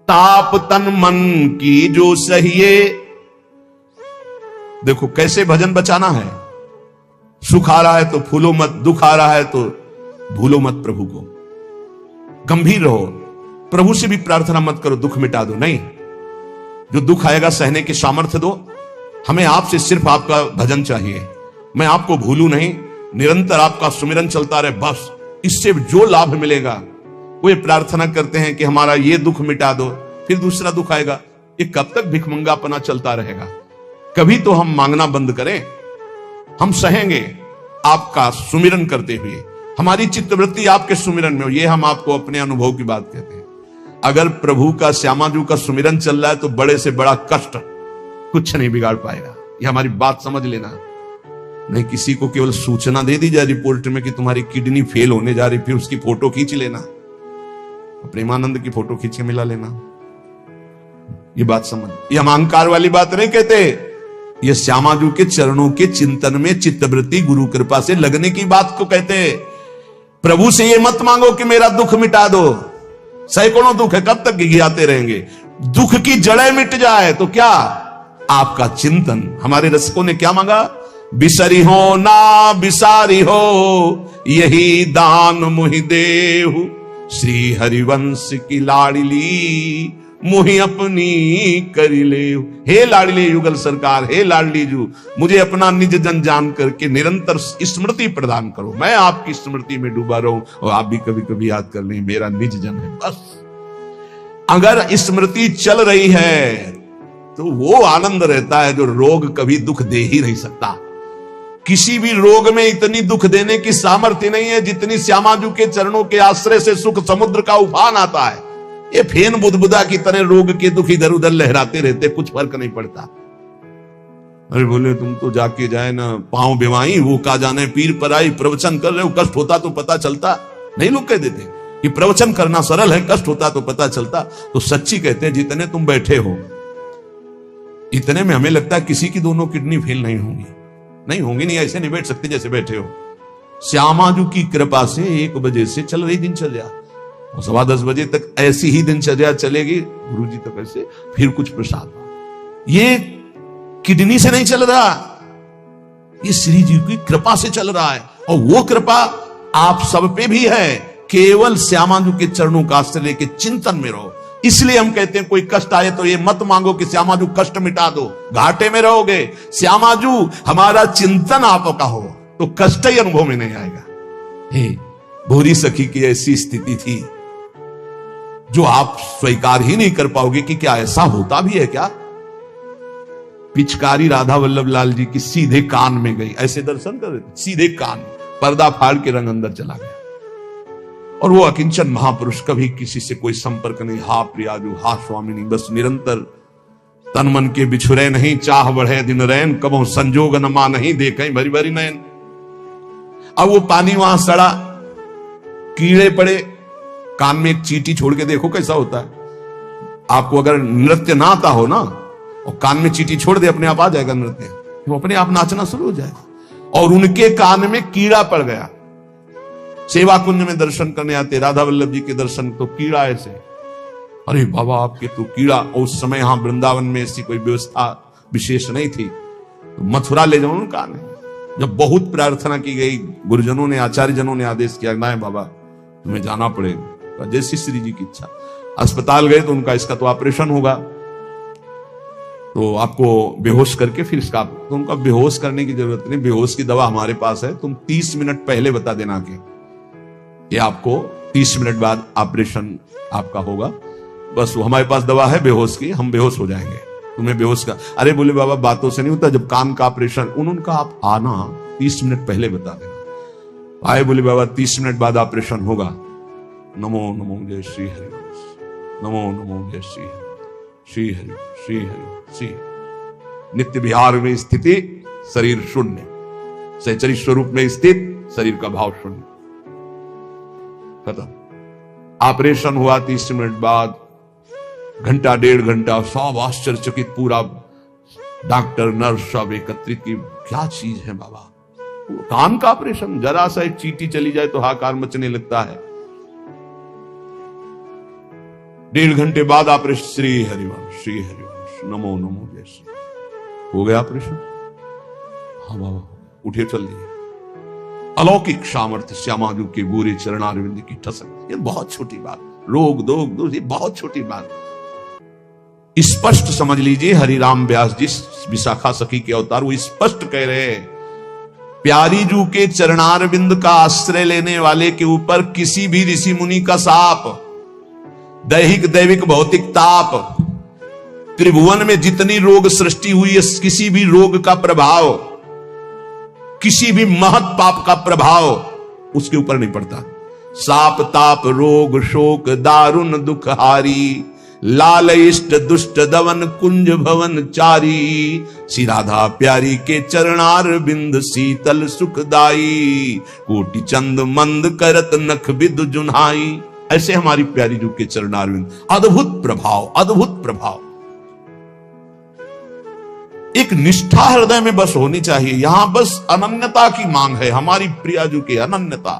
ताप तन मन की जो सहिए। देखो कैसे भजन बचाना है। सुख आ रहा है तो फूलो मत, दुख आ रहा है तो भूलो मत प्रभु को। गंभीर रहो, प्रभु से भी प्रार्थना मत करो दुख मिटा दो, नहीं, जो दुख आएगा सहने की सामर्थ्य दो। हमें आपसे सिर्फ आपका भजन चाहिए, मैं आपको भूलूं नहीं, निरंतर आपका सुमिरन चलता रहे, बस। इससे जो लाभ मिलेगा वो ये प्रार्थना करते हैं कि हमारा ये दुख मिटा दो, फिर दूसरा दुख आएगा। ये कब तक भिखमंगापना चलता रहेगा? कभी तो हम मांगना बंद करें। हम सहेंगे आपका सुमिरन करते हुए, हमारी चित्तवृत्ति आपके सुमिरन में हो। ये हम आपको अपने अनुभव की बात कहते हैं। अगर प्रभु का, श्यामाजू का सुमिरन चल रहा है तो बड़े से बड़ा कष्ट कुछ नहीं बिगाड़ पाएगा। ये हमारी बात समझ लेना। नहीं किसी को केवल सूचना दे दी जाए रिपोर्ट में कि तुम्हारी किडनी फेल होने जा रही, फिर उसकी फोटो खींच लेना, प्रेमानंद की फोटो खींच के मिला लेना। ये बात समझ, ये हम अहंकार वाली बात नहीं कहते। ये श्यामाजू के चरणों के चिंतन में चित्तवृत्ति गुरु कृपा से लगने की बात को कहते हैं। प्रभु से ये मत मांगो कि मेरा दुख मिटा दो, सैकड़ों दुख है, कब तक गिराते रहेंगे। दुख की जड़ें मिट जाए तो क्या, आपका चिंतन। हमारे रसिकों ने क्या मांगा? बिसरी हो ना बिसारी हो, यही दान मुहि देहु। श्री हरिवंश की लाडली मुहि अपनी करी ले। हे लाडली युगल सरकार, हे लाडली जू, मुझे अपना निज जन जान करके निरंतर स्मृति प्रदान करो। मैं आपकी स्मृति में डूबा रहूं और आप भी कभी कभी याद कर लें मेरा निज जन है, बस। अगर स्मृति चल रही है तो वो आनंद रहता है जो रोग कभी दुख दे ही नहीं सकता। किसी भी रोग में इतनी दुख देने की सामर्थ्य नहीं है जितनी श्यामाजू के चरणों के आश्रय से सुख समुद्र का उफान आता है। ये फेन बुदबुदा की तरह रोग के दुख इधर उधर लहराते रहते, कुछ फर्क नहीं पड़ता। अरे बोले तुम तो जाके जाए ना पांव बिवाई, वो का जाने पीर पर आई, प्रवचन कर रहे हो, कष्ट होता तो पता चलता। नहीं लोग कह देते कि प्रवचन करना सरल है, कष्ट होता तो पता चलता। तो सच्ची कहते हैं जितने तुम बैठे हो इतने में हमें लगता है किसी की दोनों किडनी फेल नहीं होंगी। नहीं होंगी, नहीं ऐसे नहीं बैठ सकते जैसे बैठे हो। श्यामाजू की कृपा से 1 बजे से चल रही दिनचर्या और 10:15 बजे तक ऐसी ही दिनचर्या चलेगी। गुरुजी तक ऐसे, फिर कुछ प्रसाद। ये किडनी से नहीं चल रहा, ये श्री जी की कृपा से चल रहा है। और वो कृपा आप सब पे भी है। केवल श्यामाजू के चरणों का आश्रय लेके चिंतन में रहो। इसलिए हम कहते हैं कोई कष्ट आए तो ये मत मांगो कि श्यामाजू कष्ट मिटा दो, घाटे में रहोगे। श्यामाजू हमारा चिंतन आपका हो तो कष्ट ही अनुभव में नहीं आएगा। हे भूरी सखी की ऐसी स्थिति थी जो आप स्वीकार ही नहीं कर पाओगे कि क्या ऐसा होता भी है क्या। पिचकारी राधा वल्लभ लाल जी की सीधे कान में गई, ऐसे दर्शन कर रहे थे, सीधे कान, पर्दा फाड़ के रंग अंदर चला गया। और वो अकिंचन महापुरुष, कभी किसी से कोई संपर्क नहीं। हा प्रियाजू, हा स्वामिनी, बस निरंतर तन मन के बिछुरे नहीं, चाह बढ़े दिन रैन, कबो संजोग न मा नहीं देखें भरी भरी नैन। अब वो पानी वहां सड़ा, कीड़े पड़े, कान में एक चींटी छोड़ के देखो कैसा होता है। आपको अगर नृत्य ना आता हो ना और कान में चींटी छोड़ दे, अपने आप आ जाएगा नृत्य, वो अपने आप नाचना शुरू हो जाएगा। और उनके कान में कीड़ा पड़ गया। सेवा कुंज में दर्शन करने आते राधा वल्लभ जी के दर्शन, तो कीड़ा ऐसे, अरे बाबा आपके तो कीड़ा। और उस समय यहां वृंदावन में ऐसी कोई व्यवस्था विशेष नहीं थी, तो मथुरा ले जाओ कान। जब बहुत प्रार्थना की गई, गुरुजनों ने, आचार्य जनों ने आदेश किया, ना बाबा तुम्हें जाना पड़ेगा, जैसी श्री जी की इच्छा। अस्पताल गए तो उनका इसका तो ऑपरेशन होगा, तो आपको बेहोश करके फिर इसका, तो उनका बेहोश करने की जरूरत नहीं, बेहोश की दवा हमारे पास है, तुम 30 मिनट पहले बता देना कि आपको 30 मिनट बाद ऑपरेशन आपका होगा। बस वो हमारे पास दवा है बेहोश की, हम बेहोश हो जाएंगे, तुम्हें बेहोश का। अरे बोले बाबा बातों से नहीं होता, जब कान का ऑपरेशन, उन्होंने आप आना 30 मिनट पहले बता देना। आए, बोले बाबा 30 मिनट बाद ऑपरेशन होगा। नमो नमो जय श्री हरि, नमो नमो जय श्री हरि, श्री हरि श्री हरि श्री। नित्य विहार में स्थिति, शरीर शून्य, सहचरी स्वरूप में स्थित, शरीर का भाव शून्य, खत्म। ऑपरेशन हुआ 30 मिनट बाद, घंटा 1.5 घंटा, सब आश्चर्यचकित, पूरा डॉक्टर नर्स सब एकत्रित की, क्या चीज है बाबा। कान का ऑपरेशन, जरा सा एक चींटी चली जाए तो हाहाकार मचने लगता है। 1.5 घंटे बाद ऑपरेशन, श्री हरिवंश नमो नमो, जैसे हो गया ऑपरेशन। हाँ बाबा, उठे चल दिए। अलौकिक सामर्थ्य श्यामाजू के गोरे चरणारविंद की ठसक। ये बहुत छोटी बात, रोग दोग ये बहुत छोटी बात। स्पष्ट समझ लीजिए, हरिराम व्यास जी विशाखा सखी के अवतार, वो स्पष्ट कह रहे हैं, प्यारी जू के चरणारविंद का आश्रय लेने वाले के ऊपर किसी भी ऋषि मुनि का शाप, दैहिक दैविक भौतिक ताप, त्रिभुवन में जितनी रोग सृष्टि हुई है, किसी भी रोग का प्रभाव, किसी भी महत पाप का प्रभाव उसके ऊपर नहीं पड़ता। साप ताप रोग शोक दारुण दुख हारी, लाल इष्ट दुष्ट दवन कुंज भवन चारी, श्री राधा प्यारी के चरणार बिंद शीतल सुखदाई, कोटि चंद मंद करत नख बिद जुन्हाई। ऐसे हमारी प्यारी जू के चरणार बिंद, अद्भुत प्रभाव, अद्भुत प्रभाव। एक निष्ठा हृदय में बस होनी चाहिए। यहां बस अनन्यता की मांग है, हमारी प्रियाजू की अनन्यता।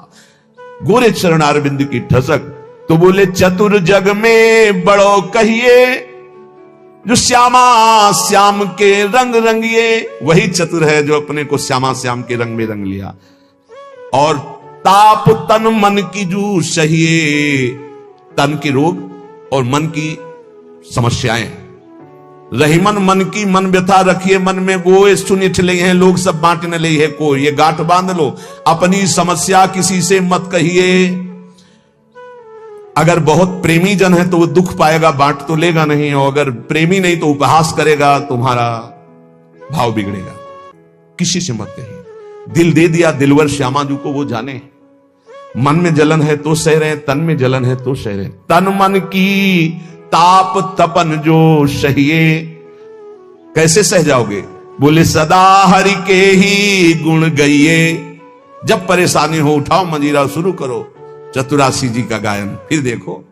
गोरे चरणारविंद की ठसक। तो बोले चतुर जग में बड़ो कहिए, जो श्यामा श्याम के रंग रंगिए। वही चतुर है जो अपने को श्यामा श्याम के रंग में रंग लिया। और ताप तन मन की जू सहिए, तन के रोग और मन की समस्याएं। रहीमन मन की मन व्यथा रखिए मन में, वो सुनिठ ले हैं लोग सब बांट न ले है को। ये गांठ बांध लो, अपनी समस्या किसी से मत कहिए। अगर बहुत प्रेमी जन है तो वो दुख पाएगा, बांट तो लेगा नहीं, और अगर प्रेमी नहीं तो उपहास करेगा, तुम्हारा भाव बिगड़ेगा। किसी से मत कहिए। दिल दे दिया दिलवर श्यामाजू को, वो जाने। मन में जलन है तो सह रहे, तन में जलन है तो सह रहे। तन मन की ताप तपन जो सहिए। कैसे सह जाओगे? बोले सदा हरि के ही गुण गइए। जब परेशानी हो उठाओ मंजीरा, शुरू करो चतुरासी जी का गायन। फिर देखो,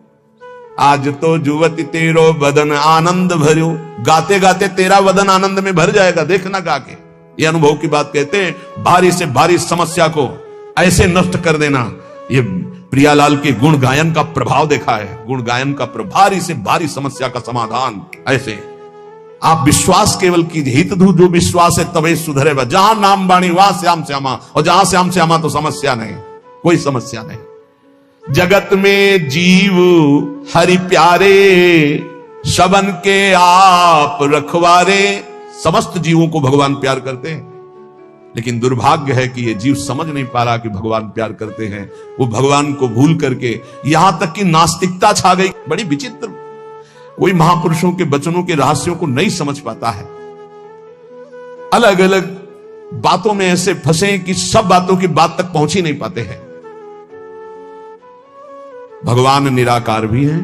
आज तो जुवती तेरो बदन आनंद भरो। गाते गाते तेरा बदन आनंद में भर जाएगा, देखना गा के। ये अनुभव की बात कहते हैं। भारी से भारी समस्या को ऐसे नष्ट कर देना, ये प्रियालाल के गुण गायन का प्रभाव देखा है। गुण गायन का भारी से भारी समस्या का समाधान ऐसे। आप विश्वास केवल कीजिए, हित धू जो विश्वास है तवे सुधरे। जहां नाम बाणी वहां श्याम श्यामा, और जहां श्याम श्यामा तो समस्या नहीं, कोई समस्या नहीं। जगत में जीव हरि प्यारे, सबन के आप रखवारे। समस्त जीवों को भगवान प्यार करते हैं, लेकिन दुर्भाग्य है कि ये जीव समझ नहीं पा रहा कि भगवान प्यार करते हैं। वो भगवान को भूल करके यहां तक कि नास्तिकता छा गई। बड़ी विचित्र, कोई महापुरुषों के वचनों के रहस्यों को नहीं समझ पाता है। अलग अलग बातों में ऐसे फंसे कि सब बातों की बात तक पहुंच ही नहीं पाते हैं। भगवान निराकार भी हैं,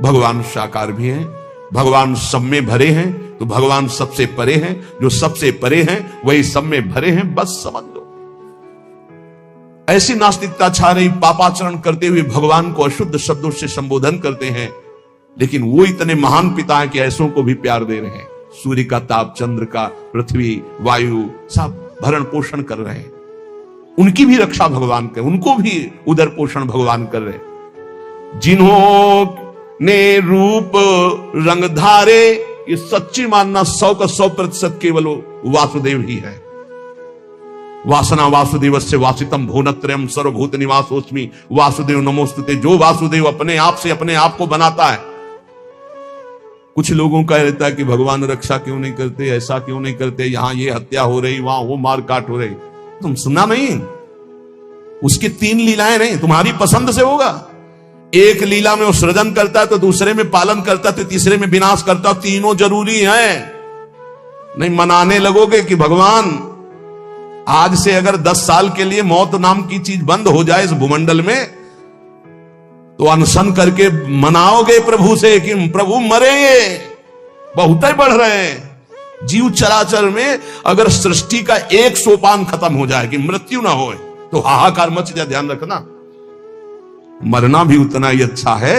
भगवान साकार भी हैं, भगवान सब में भरे हैं, तो भगवान सबसे परे हैं। जो सबसे परे हैं वही सब में भरे हैं, बस समझ लो। ऐसी नास्तिकता छा रही, पापाचरण करते हुए भगवान को अशुद्ध शब्दों से संबोधन करते हैं, लेकिन वो इतने महान पिता हैं कि ऐसों को भी प्यार दे रहे हैं। सूर्य का ताप, चंद्र का, पृथ्वी, वायु सब भरण पोषण कर रहे हैं। उनकी भी रक्षा भगवान कर, उनको भी उदर पोषण भगवान कर रहे। जिन्होंने रूप रंग धारे, ये सच्ची मानना 100 का 100% केवल वासुदेव ही है। वासना वासुदेवस्य वासितम भुवनत्रयम् सर्वभूत निवासोस्मि वासुदेव नमोस्तुते। जो वासुदेव अपने आप से अपने आप को बनाता है। कुछ लोगों का रहता है कि भगवान रक्षा क्यों नहीं करते, ऐसा क्यों नहीं करते, यहां ये हत्या हो रही, वहां वो मारकाट हो रही। तुम सुना नहीं? उसकी 3 लीलाएं नहीं, तुम्हारी पसंद से होगा। एक लीला में वो सृजन करता है, तो दूसरे में पालन करता है, तो तीसरे में विनाश करता है। तीनों जरूरी हैं। नहीं मनाने लगोगे कि भगवान आज से अगर 10 साल के लिए मौत नाम की चीज बंद हो जाए इस भूमंडल में, तो अनशन करके मनाओगे प्रभु से कि प्रभु मरे, ये बहुत ही बढ़ रहे हैं। जीव चराचर में अगर सृष्टि का एक सोपान खत्म हो जाए कि मृत्यु ना हो, तो हाहाकार मच जाए। ध्यान रखना, मरना भी उतना ही अच्छा है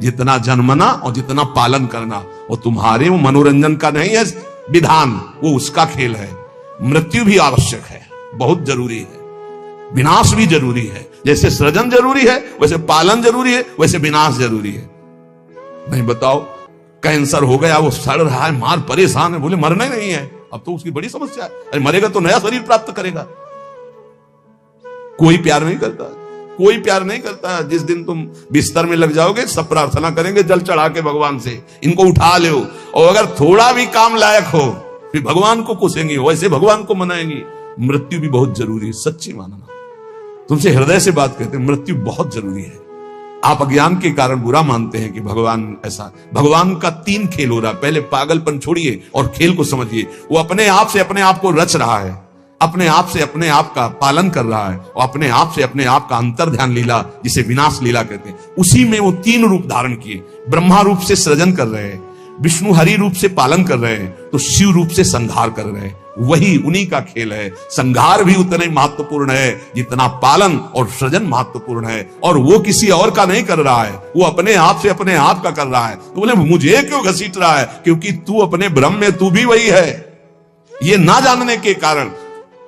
जितना जन्मना और जितना पालन करना। और तुम्हारे वो मनोरंजन का नहीं है विधान, वो उसका खेल है। मृत्यु भी आवश्यक है, बहुत जरूरी है। विनाश भी जरूरी है। जैसे सृजन जरूरी है, वैसे पालन जरूरी है, वैसे विनाश जरूरी है। नहीं बताओ, कैंसर हो गया, वो सड़ रहा है, मार परेशान है, बोले मरना ही नहीं है, अब तो उसकी बड़ी समस्या है, अरे मरेगा तो नया शरीर प्राप्त करेगा। कोई प्यार नहीं करता, कोई प्यार नहीं करता। जिस दिन तुम बिस्तर में लग जाओगे सब प्रार्थना करेंगे जल चढ़ा के भगवान से, इनको उठा लो, और अगर थोड़ा भी काम लायक हो फिर भगवान को कोसेंगे, वैसे भगवान को मनाएंगे। मृत्यु भी बहुत जरूरी है, सच्ची मानना, तुमसे हृदय से बात करते हैं, मृत्यु बहुत जरूरी है। आप अज्ञान के कारण बुरा मानते हैं कि भगवान ऐसा, भगवान का 3 खेल हो रहा है। पहले पागलपन छोड़िए और खेल को समझिए। वो अपने आप से अपने आप को रच रहा है, अपने आप से अपने आप का पालन कर रहा है, और अपने आप से अपने आप का अंतर ध्यान लीला, जिसे विनाश लीला कहते हैं, उसी में वो 3 रूप धारण किए। ब्रह्मा रूप से सृजन कर रहे हैं, विष्णु हरि रूप से पालन कर रहे हैं, तो शिव रूप से संहार कर रहे हैं। वही उन्हीं का खेल है। संहार भी उतना ही महत्वपूर्ण है जितना पालन और सृजन महत्वपूर्ण है, और वो किसी और का नहीं कर रहा है, वो अपने आप से अपने आप का कर रहा है। तो बोले मुझे क्यों घसीट रहा है? क्योंकि तू अपने ब्रह्म में तू भी वही है। ये ना जानने के कारण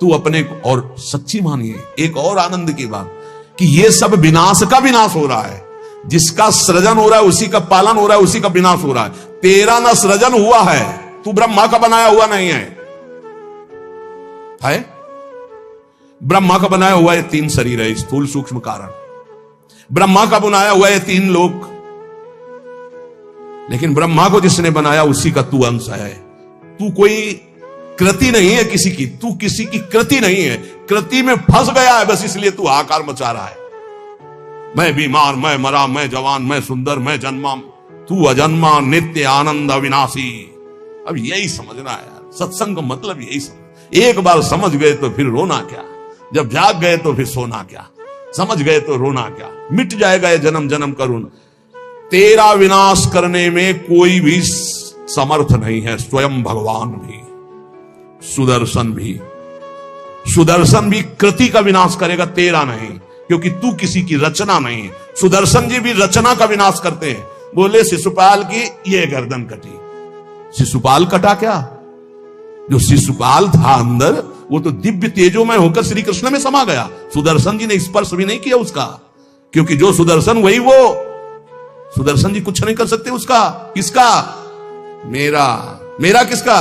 तू अपने को, और सच्ची मानिए एक और आनंद की बात कि ये सब विनाश का विनाश हो रहा है। जिसका सृजन हो रहा है उसी का पालन हो रहा है, उसी का विनाश हो रहा है। तेरा ना सृजन हुआ है, तू ब्रह्मा का बनाया हुआ नहीं है। ब्रह्मा का बनाया हुआ है 3 शरीर है, स्थूल सूक्ष्म कारण। ब्रह्मा का बनाया हुआ है 3 लोक, लेकिन ब्रह्मा को जिसने बनाया उसी का तू अंश है। तू कोई कृति नहीं है किसी की, तू किसी की कृति नहीं है। कृति में फंस गया है बस, इसलिए तू हाहाकार मचा रहा है। मैं बीमार, मैं मरा, मैं जवान, मैं सुंदर, मैं जन्मा, तू अजन्मा नित्य आनंद अविनाशी। अब यही समझना है यार, सत्संग का मतलब यही समझ। एक बार समझ गए तो फिर रोना क्या, जब जाग गए तो फिर सोना क्या, समझ गए तो रोना क्या, मिट जाएगा ये जन्म जन्म का रोना। तेरा विनाश करने में कोई भी समर्थ नहीं है, स्वयं भगवान भी, सुदर्शन भी। सुदर्शन भी कृति का विनाश करेगा, तेरा नहीं, क्योंकि तू किसी की रचना नहीं है। सुदर्शन जी भी रचना का विनाश करते हैं। बोले शिशुपाल की ये गर्दन कटी, शिशुपाल कटा क्या? जो शिशुपाल था अंदर, वो तो दिव्य तेजो में होकर श्री कृष्ण में समा गया। सुदर्शन जी ने स्पर्श भी नहीं किया उसका, क्योंकि जो सुदर्शन वही वो। सुदर्शन जी कुछ नहीं कर सकते उसका। किसका? मेरा। मेरा किसका?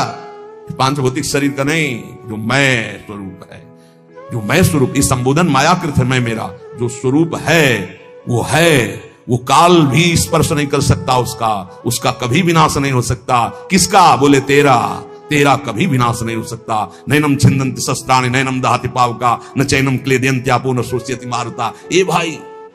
5 भौतिक शरीर का नहीं, जो मैं स्वरूप है, जो मैं स्वरूप। इस संबोधन मायाकृत है मैं मेरा, जो स्वरूप है वो काल भी स्पर्श नहीं कर सकता उसका कभी विनाश नहीं हो सकता। किसका? बोले तेरा कभी विनाश नहीं हो सकता। नैनम छिंदन्ति शस्त्राणि नैनम दहति पावका न चैनम क्लेदयन्त्यापो न शोष्यति मारुता। ए भाई,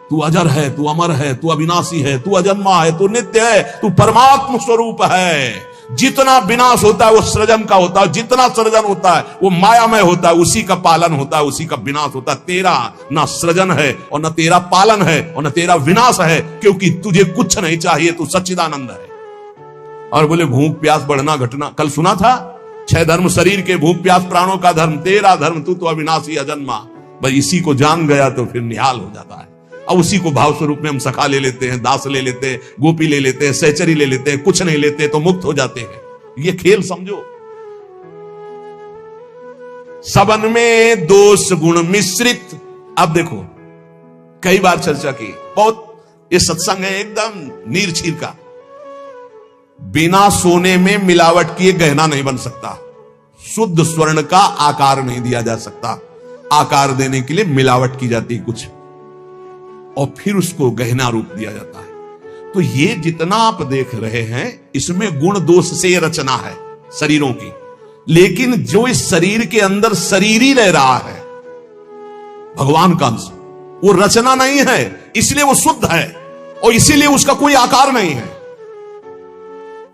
तू अजर है, तू अमर है, तू अविनाशी है, तू अजन्मा है, तू नित्य है, तू परमात्म स्वरूप है। जितना विनाश होता है वो सृजन का होता है, जितना सृजन होता है वो मायामय होता है, उसी का पालन होता है, उसी का विनाश होता है। तेरा ना सृजन है और ना तेरा पालन है और ना तेरा विनाश है, क्योंकि तुझे कुछ नहीं चाहिए, तू सच्चिदानंद है। और बोले भूख प्यास बढ़ना घटना, कल सुना था 6 धर्म शरीर के, भूख प्यास प्राणों का धर्म, तेरा धर्म तू तो अविनाशी अजन्मा। बस इसी को जान गया तो फिर निहाल हो जाता है। अब उसी को भाव स्वरूप में हम सखा ले लेते हैं, दास ले लेते हैं, गोपी ले लेते हैं, सहचरी ले लेते हैं, कुछ नहीं लेते तो मुक्त हो जाते हैं। ये खेल समझो। सबन में दोष गुण मिश्रित। अब देखो, कई बार चर्चा की, बहुत ये सत्संग है एकदम नीर चीर का। बिना सोने में मिलावट किए गहना नहीं बन सकता। शुद्ध स्वर्ण का आकार नहीं दिया जा सकता। आकार देने के लिए मिलावट की जाती है कुछ, और फिर उसको गहना रूप दिया जाता है। तो ये जितना आप देख रहे हैं इसमें गुण दोष से रचना है शरीरों की, लेकिन जो इस शरीर के अंदर शरीर ही रह रहा है, भगवान का अंश, वो रचना नहीं है, इसलिए वो शुद्ध है और इसीलिए उसका कोई आकार नहीं है।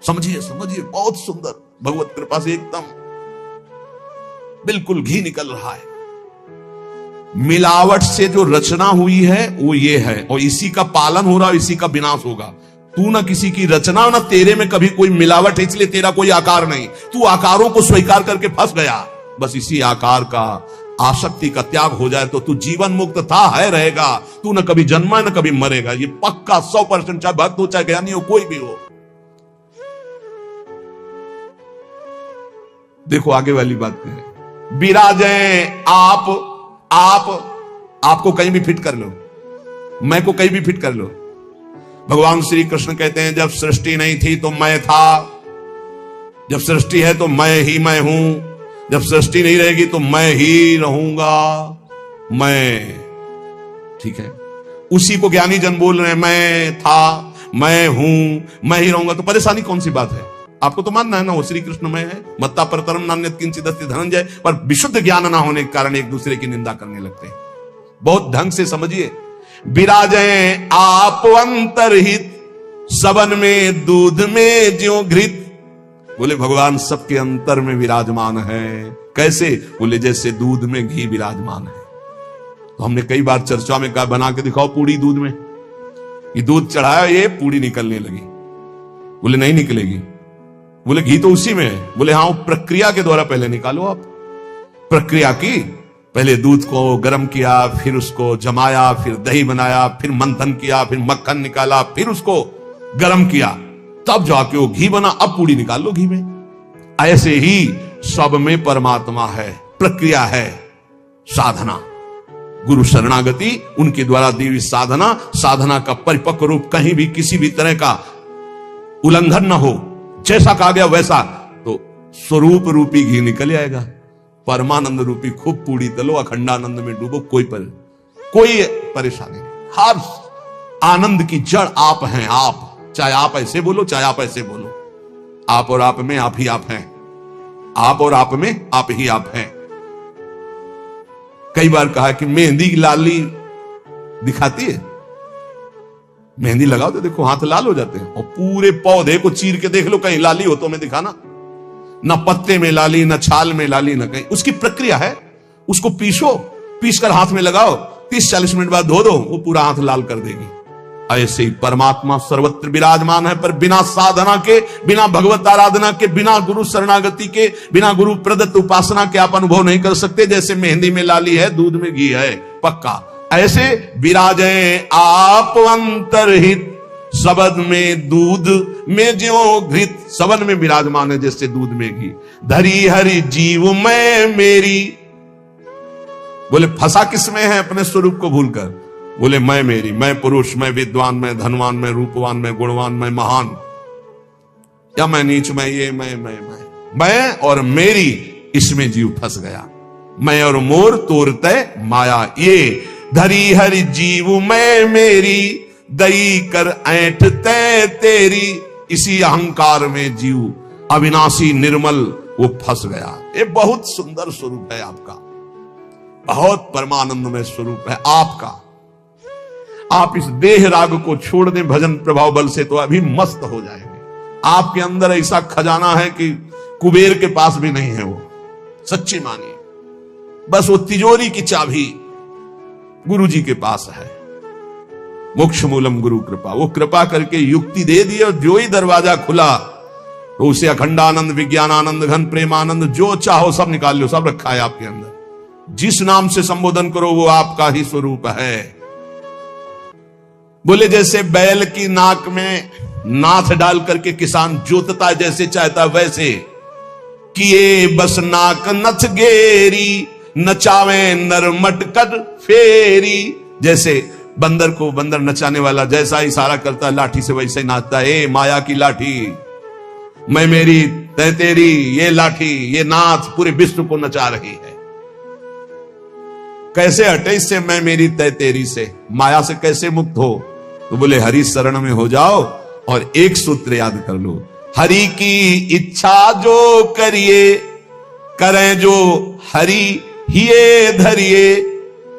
समझिए, बहुत सुंदर, भगवत कृपा से एकदम बिल्कुल घी निकल रहा है। मिलावट से जो रचना हुई है वो ये है, और इसी का पालन हो रहा है, इसी का विनाश होगा। तू ना किसी की रचना, ना तेरे में कभी कोई मिलावट है, इसलिए तेरा कोई आकार नहीं। तू आकारों को स्वीकार करके फंस गया। बस इसी आकार का, आसक्ति का त्याग हो जाए तो तू जीवन मुक्त था, है, रहेगा। तू ना कभी जन्मा न कभी मरेगा, ये पक्का 100%, चाहे भक्त हो चाहे ज्ञानी हो, कोई भी हो। देखो आगे वाली बात करें, विराजे आपको कहीं भी फिट कर लो, मैं को कहीं भी फिट कर लो। भगवान श्री कृष्ण कहते हैं जब सृष्टि नहीं थी तो मैं था, जब सृष्टि है तो मैं ही मैं हूं, जब सृष्टि नहीं रहेगी तो मैं ही रहूंगा। मैं, ठीक है, उसी को ज्ञानी जन बोल रहे हैं मैं था, मैं हूं, मैं ही रहूंगा। तो परेशानी कौन सी बात है? आपको तो मानना है ना वो श्री कृष्ण में है, मत्ता परतरम नान्यत् किंचित् अस्ति धनंजय। पर विशुद्ध ज्ञान ना होने के कारण एक दूसरे की निंदा करने लगते हैं। बहुत ढंग से समझिए। विराजें आप अंतरहित, सबन में दूध में ज्यों घृत। बोले भगवान सबके अंतर में विराजमान है। कैसे? बोले जैसे दूध में घी विराजमान है। तो हमने कई बार चर्चा में कहा बना के दिखाओ पूड़ी दूध में, ये दूध चढ़ाया, ये पूड़ी निकलने लगी। बोले नहीं निकलेगी। बोले घी तो उसी में है। बोले हाँ, प्रक्रिया के द्वारा पहले निकालो आप। प्रक्रिया की, पहले दूध को गर्म किया, फिर उसको जमाया, फिर दही बनाया, फिर मंथन किया, फिर मक्खन निकाला, फिर उसको गर्म किया, तब जाके वो घी बना। अब पूड़ी निकाल लो घी में। ऐसे ही सब में परमात्मा है, प्रक्रिया है, साधना, गुरु शरणागति, उनके द्वारा दी हुई साधना, साधना का परिपक्व रूप कहीं भी किसी भी तरह का उल्लंघन न हो, जैसा कहा गया वैसा, तो स्वरूप रूपी घी निकल आएगा। परमानंद रूपी खूब पूड़ी तलो, अखंडानंद में डूबो, कोई परेशानी नहीं। हर आनंद की जड़ आप हैं। आप, चाहे आप ऐसे बोलो, चाहे आप ऐसे बोलो, आप और आप में आप ही आप हैं। आप और आप में आप ही आप हैं। कई बार कहा कि मेहंदी लाली दिखाती है, मेहंदी लगाओ तो देखो हाथ लाल हो जाते हैं, और पूरे पौधे को चीर के देख लो, कहीं लाली हो तो हमें दिखाना। न पत्ते में लाली, न छाल में लाली, न कहीं। उसकी प्रक्रिया है। उसको पीसो, पीस कर हाथ में लगाओ, 30-40 मिनट बाद धो दो, वो पूरा हाथ लाल कर देगी। ऐसे ही परमात्मा सर्वत्र विराजमान है, पर बिना साधना के, बिना भगवत आराधना के, बिना गुरु शरणागति के, बिना गुरु प्रदत्त उपासना के आप अनुभव नहीं कर सकते। जैसे मेहंदी में लाली है, दूध में घी है, पक्का। ऐसे विराजें आप अंतरहित, सबद में दूध में ज्यों घृत। सबद में विराजमान है जैसे दूध में घी। धरी हरि जीव मैं मेरी। बोले फंसा किसमें है? अपने स्वरूप को भूलकर। बोले मैं मेरी, मैं पुरुष, मैं विद्वान, मैं धनवान, मैं रूपवान, मैं गुणवान, मैं महान, या मैं नीच, मैं ये, मैं और मेरी, इसमें जीव फंस गया। मैं और मोर तोरते माया ये। धरी हरि जीव मैं मेरी, दई कर ऐंठ तै तेरी। इसी अहंकार में जीव अविनाशी निर्मल वो फंस गया। ये बहुत सुंदर स्वरूप है आपका, बहुत परमानंदमय स्वरूप है आपका। आप इस देह राग को छोड़ दें भजन प्रभाव बल से, तो अभी मस्त हो जाएंगे। आपके अंदर ऐसा खजाना है कि कुबेर के पास भी नहीं है वो, सच्ची मानिए। बस वो तिजोरी की चाबी गुरु जी के पास है। मोक्ष मूलम गुरु कृपा। वो कृपा करके युक्ति दे दी और जो ही दरवाजा खुला तो उसे अखंडानंद, विज्ञानानंद, घन प्रेमानंद, जो चाहो सब निकाल लो, सब रखा है आपके अंदर। जिस नाम से संबोधन करो वो आपका ही स्वरूप है। बोले जैसे बैल की नाक में नाथ डाल करके किसान जोतता जैसे चाहता वैसे, किए बस नाक नथ गेरी, नचावे नर मटकट फेरी। जैसे बंदर को बंदर नचाने वाला जैसा इशारा करता है लाठी से, वैसे ही नाचता है। ए माया की लाठी, मैं मेरी तै तेरी, ये लाठी, ये नाथ पूरे विश्व को नचा रही है। कैसे हटे इससे, मैं मेरी तै तेरी से? माया से कैसे मुक्त हो? तो बोले हरि शरण में हो जाओ और एक सूत्र याद कर लो, हरि की इच्छा जो करिए, करें जो हरि हिये धरिए।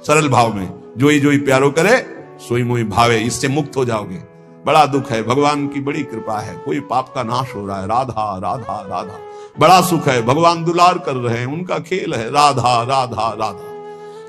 सरल भाव में जो ही प्यारो करे सोई मोई भावे, इससे मुक्त हो जाओगे। बड़ा दुख है, भगवान की बड़ी कृपा है, कोई पाप का नाश हो रहा है। राधा राधा राधा, बड़ा सुख है, भगवान दुलार कर रहे हैं, उनका खेल है। राधा राधा राधा।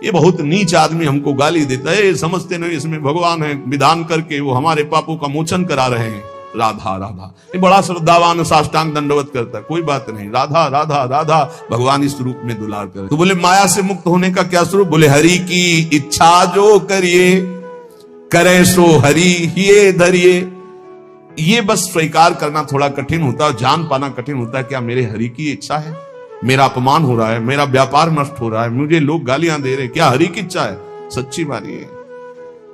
ये बहुत नीच आदमी हमको गाली देता है, समझते नहीं इसमें भगवान है, विधान करके वो हमारे पापों का मोचन करा रहे हैं। राधा राधा, ये बड़ा श्रद्धावान साष्टांग दंडवत करता है, कोई बात नहीं। राधा राधा राधा, भगवान इस रूप में दुलार करे। तो बोले माया से मुक्त होने का क्या स्वरूप? बोले हरि की इच्छा जो करिए, करे सो हरि हिये धरिए। ये बस स्वीकार करना थोड़ा कठिन होता है, जान पाना कठिन होता है। क्या मेरे हरि की इच्छा है? मेरा अपमान हो रहा है, मेरा व्यापार नष्ट हो रहा है, मुझे लोग गालियां दे रहे हैं, क्या हरि की इच्छा है? सच्ची मानिए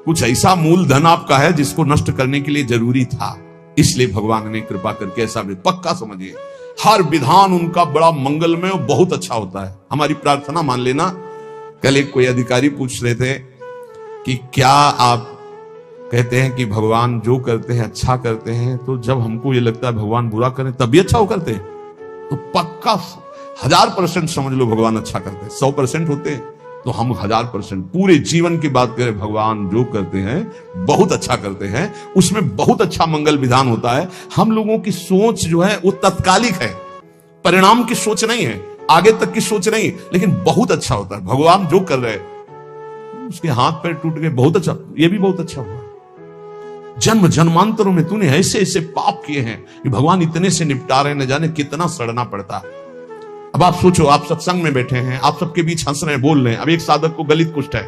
कुछ ऐसा मूलधन आपका है जिसको नष्ट करने के लिए जरूरी था, इसलिए भगवान ने कृपा करके ऐसा भी पक्का समझिए। हर विधान उनका बड़ा मंगलमय और बहुत अच्छा होता है। हमारी प्रार्थना मान लेना। कल एक कोई अधिकारी पूछ रहे थे कि क्या आप कहते हैं कि भगवान जो करते हैं अच्छा करते हैं, तो जब हमको ये लगता है भगवान बुरा करें तब भी अच्छा हो करते हैं, तो पक्का 1000% समझ लो भगवान अच्छा करते हैं। 100% होते तो हम 1000% पूरे जीवन की बात करें, भगवान जो करते हैं बहुत अच्छा करते हैं, उसमें बहुत अच्छा मंगल विधान होता है। हम लोगों की सोच जो है वो तत्कालिक है, परिणाम की सोच नहीं है, आगे तक की सोच नहीं, लेकिन बहुत अच्छा होता है। भगवान जो कर रहे हैं, उसके हाथ पैर टूट गए, बहुत अच्छा, ये भी बहुत अच्छा हुआ। जन्म जन्मांतरों में तूने ऐसे ऐसे पाप किए हैं कि भगवान इतने से निपटा रहे, न जाने कितना सड़ना पड़ता। अब आप सोचो, आप सत्संग में बैठे हैं, आप सबके बीच हंस रहे हैं, बोल रहे हैं। अब एक साधक को गलित कुष्ठ है,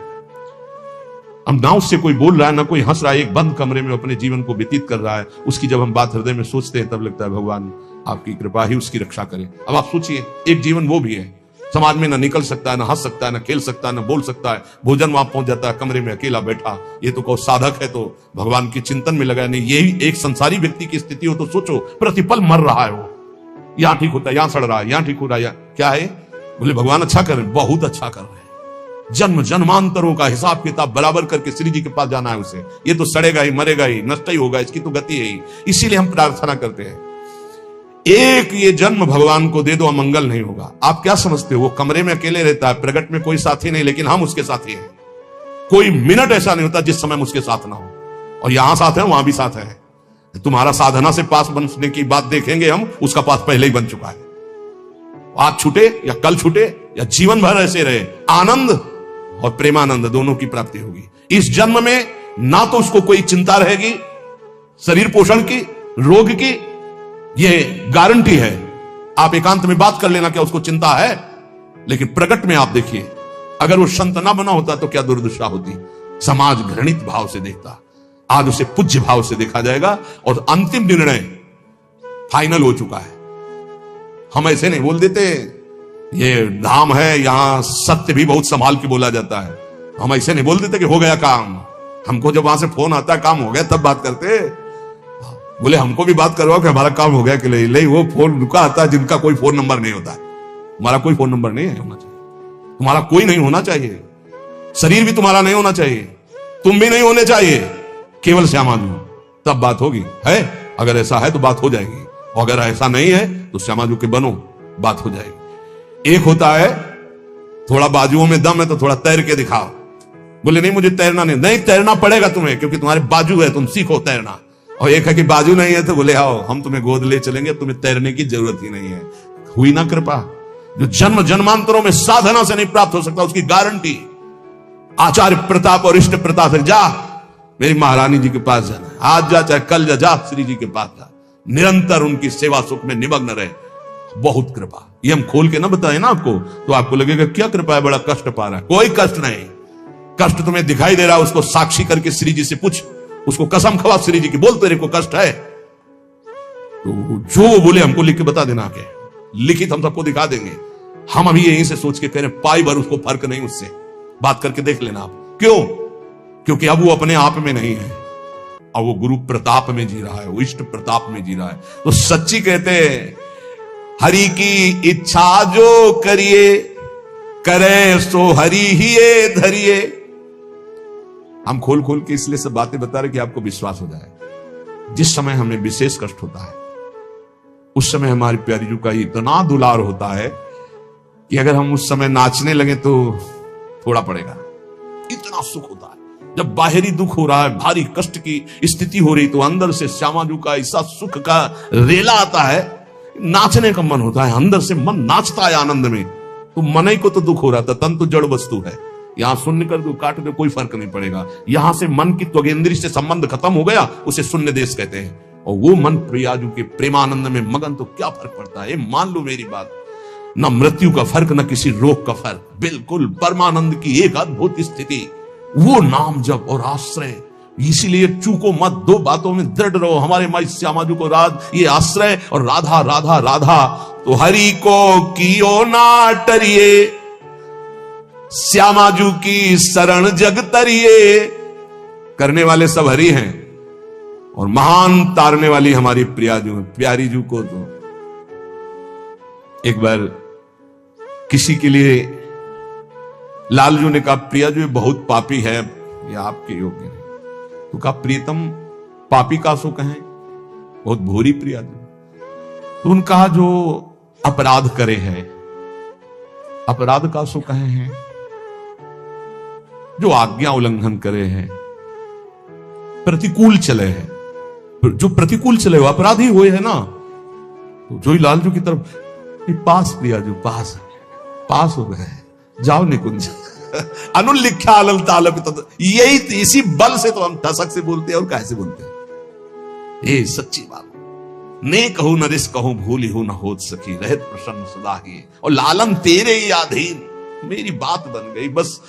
अब ना उससे कोई बोल रहा है ना कोई हंस रहा है, एक बंद कमरे में अपने जीवन को व्यतीत कर रहा है। उसकी जब हम बात हृदय में सोचते हैं तब लगता है भगवान आपकी कृपा ही उसकी रक्षा करे। अब आप सोचिए, एक जीवन वो भी है, समाज में ना निकल सकता है, ना हंस सकता है, ना खेल सकता है, ना बोल सकता है, भोजन वहां पहुंच जाता है, कमरे में अकेला बैठा। ये तो कहो साधक है तो भगवान के चिंतन में लगा नहीं। यही एक संसारी व्यक्ति की स्थिति हो तो सोचो, प्रतिपल मर रहा है वो, यहां ठीक होता है, यहां सड़ रहा है, यहां ठीक हो रहा है, क्या है? बोले भगवान अच्छा कर रहे हैं, बहुत अच्छा कर रहे हैं। जन्म जन्मांतरों का हिसाब किताब बराबर करके श्री जी के पास जाना है उसे। ये तो सड़ेगा ही, मरेगा ही, नष्ट ही होगा, इसकी तो गति है ही। इसीलिए हम प्रार्थना करते हैं, एक ये जन्म भगवान को दे दो, अमंगल नहीं होगा। आप क्या समझते हो, वो कमरे में अकेले रहता है, प्रगट में कोई साथी नहीं, लेकिन हम उसके साथी हैं। कोई मिनट ऐसा नहीं होता जिस समय हम उसके साथ ना हो, और यहां साथ है, वहां भी साथ है। तुम्हारा साधना से पास बनने की बात देखेंगे हम, उसका पास पहले ही बन चुका है। आज छूटे या कल छूटे या जीवन भर ऐसे रहे, आनंद और प्रेमानंद दोनों की प्राप्ति होगी। इस जन्म में ना तो उसको कोई चिंता रहेगी शरीर पोषण की, रोग की, ये गारंटी है। आप एकांत में बात कर लेना क्या उसको चिंता है, लेकिन प्रकट में आप देखिए, अगर वो संत ना बना होता तो क्या दुर्दशा होती। समाज घृणित भाव से देखता, आज उसे पूज्य भाव से देखा जाएगा, और अंतिम निर्णय फाइनल हो चुका है। हम ऐसे नहीं बोल देते, ये धाम है, यहां सत्य भी बहुत संभाल के बोला जाता है। हम ऐसे नहीं बोल देते कि हो गया काम। हमको जब वहां से फोन आता है काम हो गया तब बात करते। बोले हमको भी बात करवाओ कि हमारा काम हो गया कि नहीं। वो फोन रुका आता है जिनका कोई फोन नंबर नहीं होता है। हमारा कोई फोन नंबर नहीं है, होना चाहिए। तुम्हारा कोई नहीं होना चाहिए, शरीर भी तुम्हारा नहीं होना चाहिए, तुम भी नहीं होने चाहिए, केवल श्यामा जी, तब बात होगी। है अगर ऐसा है तो बात हो जाएगी, और अगर ऐसा नहीं है तो श्यामा जी के बनो, बात हो जाएगी। एक होता है थोड़ा बाजुओं में दम है तो थोड़ा तैर के दिखाओ। बोले नहीं मुझे तैरना नहीं, तैरना पड़ेगा तुम्हें, क्योंकि तुम्हारे बाजू है, तुम सीखो तैरना। और एक है कि बाजू नहीं है तो बोले आओ हम तुम्हें गोद ले चलेंगे, तुम्हें तैरने की जरूरत ही नहीं है। हुई ना कृपा। जो जन्म जन्मांतरों में साधना से नहीं प्राप्त हो सकता, उसकी गारंटी आचार्य प्रताप और इष्ट प्रताप है। जा मेरी महारानी जी के पास जाना, आज जा चाहे कल जा श्री जी के पास जा, निरंतर उनकी सेवा सुख में निमग्न रहे। बहुत कृपा। ये हम खोल के ना बताए ना आपको तो आपको लगेगा क्या कृपा है, बड़ा कष्ट पा रहा है। कोई कष्ट नहीं, कष्ट तुम्हें दिखाई दे रहा है, उसको साक्षी करके श्री जी से पूछ, उसको कसम खवा श्री जी की, बोल तेरे को कष्ट है तो जो वो बोले हमको लिख के बता देना, के लिखित हम सबको दिखा देंगे। हम अभी यहीं से सोच के कह रहे पाई भर उसको फर्क नहीं, उससे बात करके देख लेना आप। क्यों? क्योंकि अब वो अपने आप में नहीं है, और वो गुरु प्रताप में जी रहा है, वो इष्ट प्रताप में जी रहा है। तो सच्ची कहते हैं हरि की इच्छा जो करिए, करे सो हरि ही धरिए। हम खोल खोल के इसलिए सब बातें बता रहे कि आपको विश्वास हो जाए। जिस समय हमें विशेष कष्ट होता है उस समय हमारी प्यारी जी का इतना दुलार होता है कि अगर हम उस समय नाचने लगे तो थोड़ा पड़ेगा, इतना सुख होता है। जब बाहरी दुख हो रहा है, भारी कष्ट की स्थिति हो रही, तो अंदर से श्यामा जी का ऐसा सुख का रेला आता है, नाचने का मन होता है, अंदर से मन नाचता है आनंद में। तो मन ही को तो दुख हो रहा था, तन तो जड़ वस्तु है, यहां शून्य कर दो काट दो कोई फर्क नहीं पड़ेगा। यहां से मन की त्वगेंद्री से संबंध खत्म हो गया, उसे शून्य देश कहते हैं। और वो मन प्रियाजू के प्रेमानंद में मगन, तो क्या फर्क पड़ता है। मान लो मेरी बात, न मृत्यु का फर्क न किसी रोग का फर्क, बिल्कुल परमानंद की एक अद्भुत स्थिति। वो नाम जप और आश्रय, इसीलिए चूको मत, दो बातों में दृढ़ रहो। हमारे माई श्यामा जी को ये आश्रय और राधा राधा राधा, तो हरि को कियो ना टरिए, श्यामा जी की शरण जग तरिए। करने वाले सब हरि हैं और महान तारने वाली हमारी प्रियाजू प्यारी जू को तो एक बार किसी के लिए लालजू ने कहा प्रियाजू ये बहुत पापी है, ये आपके योग्य नहीं। तो कहा प्रीतम पापी का सो कहें, बहुत भूरी प्रियाजू। तो उन कहा जो अपराध करे है, अपराध का सो कहे हैं, जो आज्ञा उल्लंघन करे हैं, प्रतिकूल चले हैं, जो प्रतिकूल चले हो अपराधी हुए है ना। तो जो ही लालजू की तरफ पास प्रियाजू पास हो गए, जाओ निकुंज अनुल्लिख्या अलल तालपित। यही इसी बल से तो हम ठसक से बोलते हैं और कैसे बोलते हैं। ये सच्ची बात। ने कहूं न रिस कहूं भूली हूं न होत सकी, रहत प्रसन्न सदा ही और लालन तेरे ही अधीन। मेरी बात बन गई, बस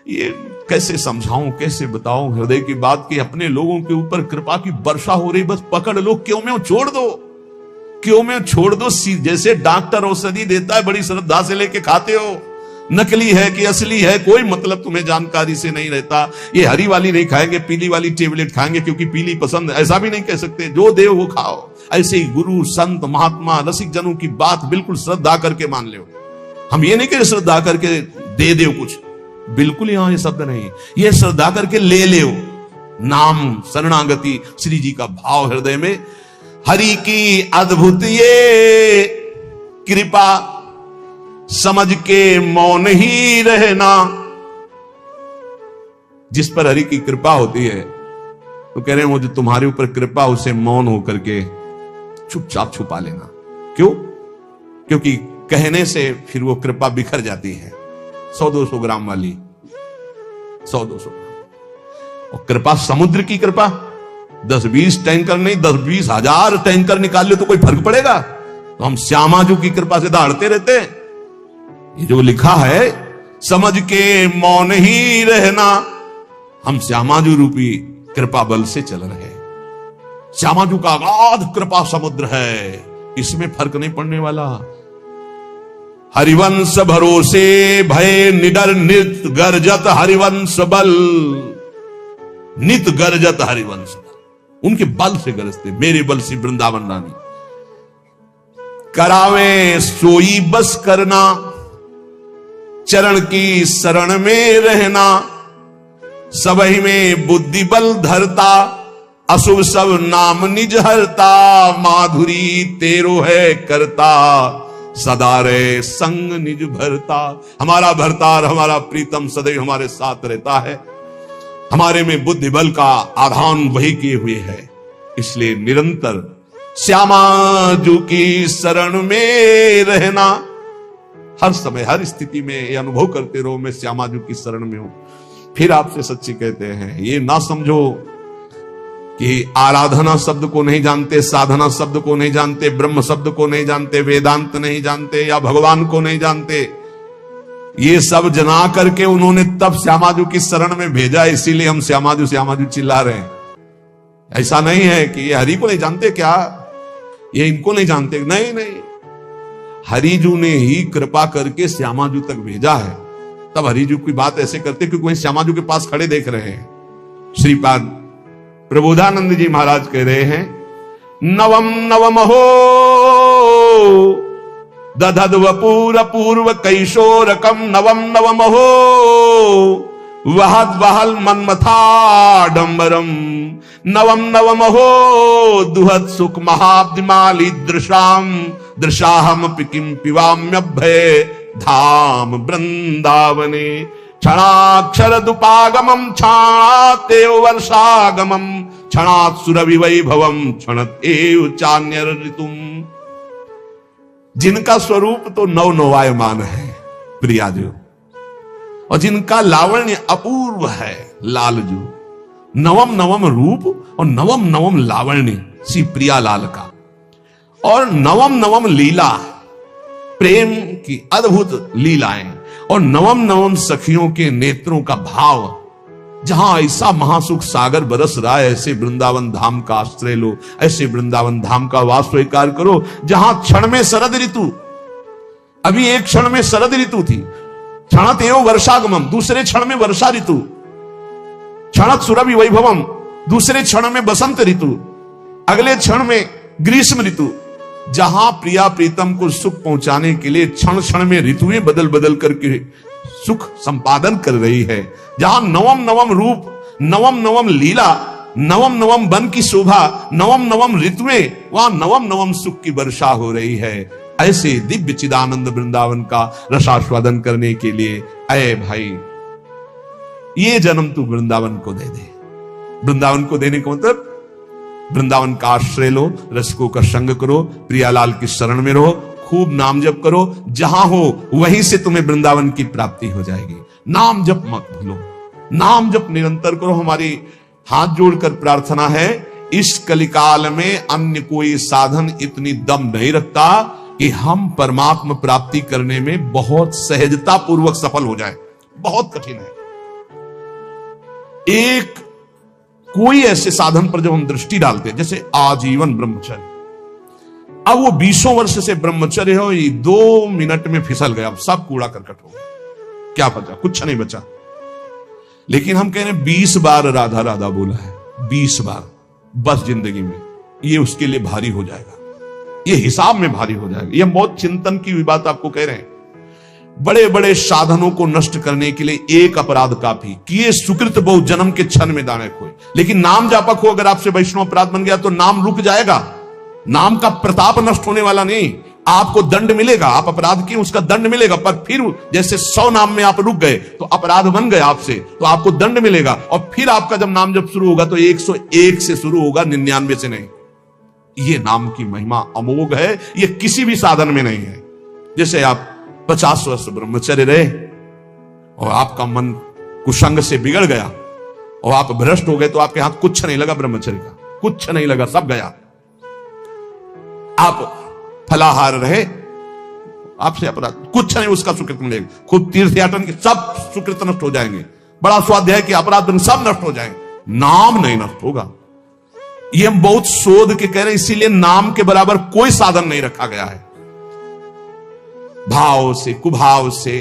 ये कैसे समझाऊं कैसे बताऊं हृदय की बात की। अपने लोगों के ऊपर कृपा की वर्षा हो रही, बस पकड़ लो, क्यों में छोड़ दो, क्यों में छोड़ दो। जैसे डॉक्टर औषधि देता है बड़ी श्रद्धा से लेके खाते हो, नकली है कि असली है कोई मतलब तुम्हें जानकारी से नहीं रहता। ये हरी वाली नहीं खाएंगे, पीली वाली टेबलेट खाएंगे क्योंकि पीली पसंद, ऐसा भी नहीं कह सकते। जो देव वो खाओ। ऐसे ही गुरु संत महात्मा रसिक जनों की बात बिल्कुल श्रद्धा करके मान लो। हम ये नहीं कह श्रद्धा करके दे दो कुछ, बिल्कुल यहां ये शब्द नहीं। ये श्रद्धा करके ले ले नाम शरणागति श्री जी का भाव हृदय में। हरि की अद्भुत ये कृपा समझ के मौन ही रहना। जिस पर हरि की कृपा होती है तो कह रहे हैं वो जो तुम्हारे ऊपर कृपा उसे मौन होकर के चुपचाप छुपा लेना। क्यों? क्योंकि कहने से फिर वो कृपा बिखर जाती है। 100-200 ग्राम वाली 100-200 ग्राम। और कृपा समुद्र की कृपा 10-20 टैंकर नहीं 10-20 हजार टैंकर निकाल ले तो कोई फर्क पड़ेगा? तो हम श्यामाजू की कृपा से दहाड़ते रहते हैं। ये जो लिखा है समझ के मौन ही रहना, हम श्यामाजू रूपी कृपा बल से चल रहे हैं। श्यामाजू का अगाध कृपा समुद्र है, इसमें फर्क नहीं पड़ने वाला। हरिवंश भरोसे भय निडर नित गर्जत हरिवंश बल, नित गर्जत हरिवंश बल। उनके बल से गरजते, मेरे बल से वृंदावन रानी। करावे सोई बस करना, चरण की शरण में रहना। सबही में बुद्धि बल धरता, अशुभ सब नाम निज हरता। माधुरी तेरो है करता, सदा रे संग निज भरता। हमारा भरतार हमारा प्रीतम सदैव हमारे साथ रहता है। हमारे में बुद्धि बल का आधान वही किए हुए है, इसलिए निरंतर श्यामाजू की शरण में रहना। हर समय हर स्थिति में ये अनुभव करते रहो मैं श्यामाजू की शरण में हूं। फिर आपसे सच्ची कहते हैं, ये ना समझो कि आराधना शब्द को नहीं जानते, साधना शब्द को नहीं जानते, ब्रह्म शब्द को नहीं जानते, वेदांत नहीं जानते या भगवान को नहीं जानते। ये सब जना करके उन्होंने तब श्यामाजू की शरण में भेजा, इसीलिए हम श्यामाजू श्यामाजू चिल्ला रहे हैं। ऐसा नहीं है कि ये हरि को नहीं जानते क्या, ये इनको नहीं जानते, नहीं नहीं। हरिजू ने ही कृपा करके श्यामाजू तक भेजा है, तब हरिजू की बात ऐसे करते क्योंकि वही श्यामाजू के पास खड़े देख रहे हैं। श्रीपाद प्रबोधानंद जी महाराज कह रहे हैं, नवम नवम हो दधद्व पूर्व पूर्व कैशोरकम, नवम नवम हो वहद वहल मन्मथाडंबरम। नवम नवम हो दुहद सुख महाब्दिमाली दृशाम, दृशाहम किम पिवाम्यभय धाम वृंदावने। क्षणाक्षर दुपागमम क्षणातेव वर्षागमम, क्षणात् सुरभि वैभवम क्षणत एव चान्यर ऋतुम। जिनका स्वरूप तो नव नवायमान है प्रियाजू, और जिनका लावण्य अपूर्व है लालजू। नवम नवम रूप और नवम नवम लावण्य श्री प्रिया लाल का, और नवम नवम लीला प्रेम की अद्भुत लीलाएं, और नवम नवम सखियों के नेत्रों का भाव। जहां ऐसा महासुख सागर बरस रहा है, ऐसे वृंदावन धाम का आश्रय लो, ऐसे वृंदावन धाम का वास स्वीकार करो जहां क्षण में शरद ऋतु, अभी एक क्षण में शरद ऋतु थी, क्षणत एव वर्षागमम, दूसरे क्षण में वर्षा ऋतु। क्षणक सुरभि वैभवम, दूसरे क्षण में बसंत ऋतु, अगले क्षण में ग्रीष्म ऋतु। जहां प्रिया प्रीतम को सुख पहुंचाने के लिए क्षण क्षण में ऋतुएं बदल बदल करके सुख संपादन कर रही है, जहां नवम नवम रूप, नवम नवम लीला, नवम नवम वन की शोभा, नवम नवम ऋतुएं, वहां नवम नवम सुख की वर्षा हो रही है। ऐसे दिव्य चिदानंद वृंदावन का रसास्वादन करने के लिए अय भाई, ये जन्म तू वृंदावन को दे दे। वृंदावन को देने का मतलब वृंदावन का आश्रय लो, रसिकों का संग करो, प्रियालाल की शरण में रहो, खूब नाम जप करो, जहां हो वहीं से तुम्हें वृंदावन की प्राप्ति हो जाएगी। नाम जप मत भूलो, नाम जप निरंतर करो। हमारी हाथ जोड़कर प्रार्थना है, इस कलिकाल में अन्य कोई साधन इतनी दम नहीं रखता कि हम परमात्मा प्राप्ति करने में बहुत सहजता पूर्वक सफल हो जाए। बहुत कठिन है। एक कोई ऐसे साधन पर जब हम दृष्टि डालते हैं, जैसे आजीवन ब्रह्मचर्य, अब वो 20 वर्ष से ब्रह्मचर्य हो, ये 2 मिनट में फिसल गया, अब सब कूड़ा करकट हो गया, क्या बचा? कुछ नहीं बचा। लेकिन हम कह रहे हैं 20 बार राधा राधा बोला है, 20 बार बस जिंदगी में, ये उसके लिए भारी हो जाएगा, ये हिसाब में भारी हो जाएगा। ये बहुत चिंतन की बात आपको कह रहे हैं। बड़े बड़े साधनों को नष्ट करने के लिए एक अपराध काफी, किए सुकृत बहु जन्म के क्षण में दाने खोए। लेकिन नाम जापक हो, अगर आपसे वैष्णव अपराध बन गया तो नाम रुक जाएगा, नाम का प्रताप नष्ट होने वाला नहीं। आपको दंड मिलेगा, आप अपराध किए उसका दंड मिलेगा, पर फिर जैसे 100 नाम में आप रुक गए तो अपराध बन गए आपसे, तो आपको दंड मिलेगा। और फिर आपका जब नाम जब शुरू होगा तो 101 से शुरू होगा, 99 से नहीं। ये नाम की महिमा अमोघ है, ये किसी भी साधन में नहीं है। जैसे आप 50 वर्ष ब्रह्मचर्य रहे और आपका मन कुसंग से बिगड़ गया और आप भ्रष्ट हो गए, तो आपके हाथ कुछ नहीं लगा ब्रह्मचर्य का, कुछ नहीं लगा, सब गया। आप फलाहार रहे, आपसे अपराध कुछ नहीं, उसका सुकृत मिलेगा। खुद तीर्थ याटन के सब सुकृत नष्ट हो जाएंगे, बड़ा स्वाध्याय के अपराध सब नष्ट हो जाएंगे, नाम नहीं नष्ट होगा। ये हम बहुत शोध के कह रहे हैं, इसीलिए नाम के बराबर कोई साधन नहीं रखा गया है। भाव से, कुभाव से,